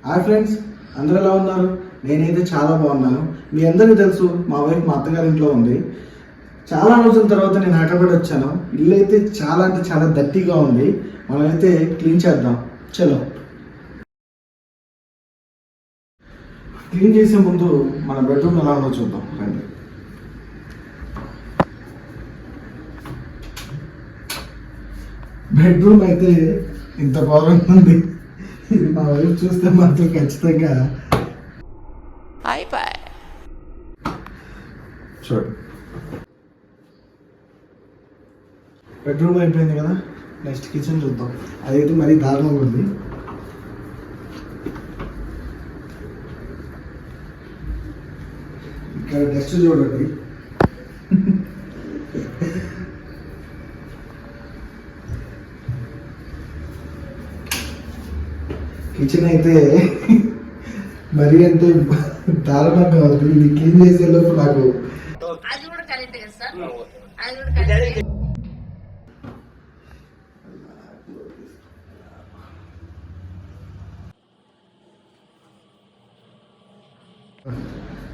Hi friends, అందరూ ఎలా ఉన్నారు? నేనైతే చాలా బాగున్నాను. మీ అందరికీ తెలుసు, మా వైఫ్ మా అత్తగారి ఇంట్లో ఉంది. చాలా రోజుల తర్వాత నేను హైదరాబాద్ వచ్చాను. ఇల్లు అయితే చాలా అంటే చాలా దట్టిగా ఉంది. మనమైతే క్లీన్ చేద్దాం. చలో, క్లీన్ చేసే ముందు మన బెడ్రూమ్ ఎలా ఉందో చూద్దాం రండి. బెడ్రూమ్ అయితే ఇంత ఘోరంగా ఉంది. ఇది మా వైఫ్ చూస్తే మాత్రం ఖచ్చితంగా చూడు. బెడ్రూమ్ అయిపోయింది కదా, నెక్స్ట్ కిచెన్ చూద్దాం. అదైతే మరీ దారుణంగా ఉంది. ఇక్కడ డస్ట్ చూడండి. కిచెన్ అయితే మరీ అంటే దారుణంగా ఉంది. ఇది క్లీన్ చేసే లోపు నాకు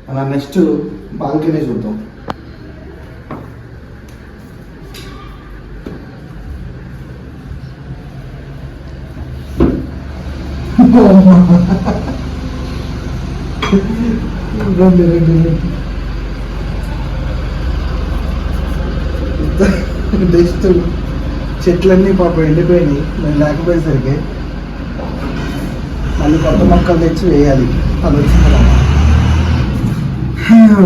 అలా నెక్స్ట్ బాల్కనీ చూద్దాం. నెక్స్ట్ చెట్లన్నీ పాపం ఎండిపోయినాయి. మేము లేకపోయేసరికి మళ్ళీ కొత్త మొక్కలు తెచ్చి వేయాలి. అది వచ్చింది.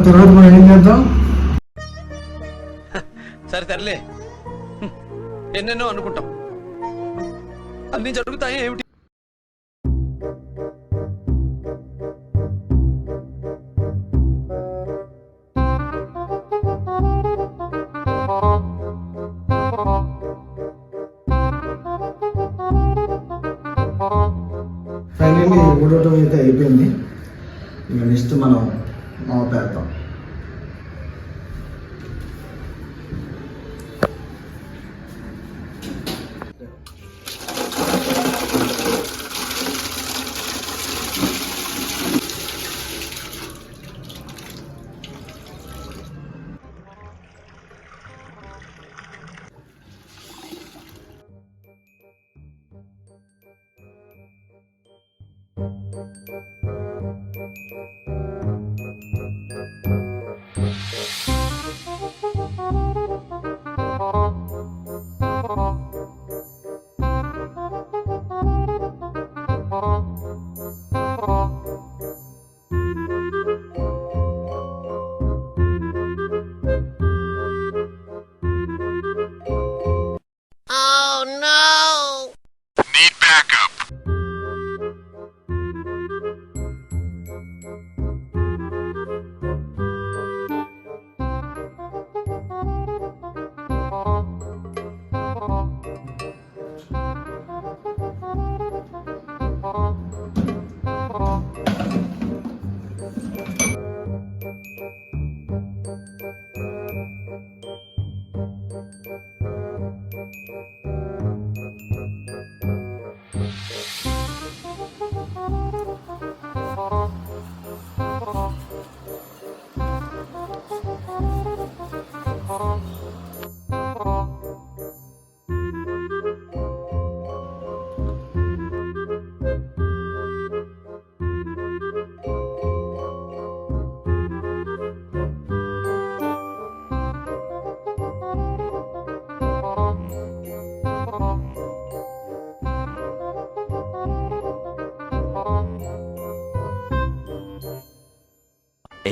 తర్వాత మనం ఏం చేద్దాం? సరే తరలే, ఎన్నెన్నో అనుకుంటాం, అన్ని జరుగుతాయి ఏమిటి? ఫైనల్లీ ఊడటం అయితే అయిపోయింది. ఇక నెక్స్ట్ మనం మాపేద్దాం.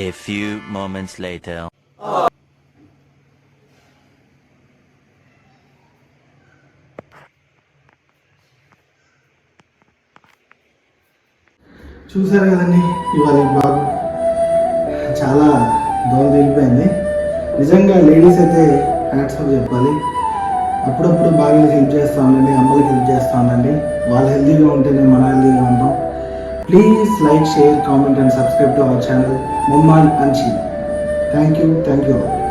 A few moments later. చూసారు కదండి, ఇవాళ ఈ బ్లాగ్ చాలా దూరం వెళ్ళిపోయింది. నిజంగా లేడీస్ అయితే హ్యాట్స్ ఆఫ్ చెప్పాలి. అప్పుడప్పుడు బాగా హెల్ప్ చేస్తూ ఉండండి, అమ్మలకి హెల్ప్ చేస్తూ ఉండండి. వాళ్ళు హెల్తీగా ఉంటేనే మన హెల్తీగా ఉంటాం. Please like, share, comment and subscribe to our channel Mumman Anchi. Thank you all.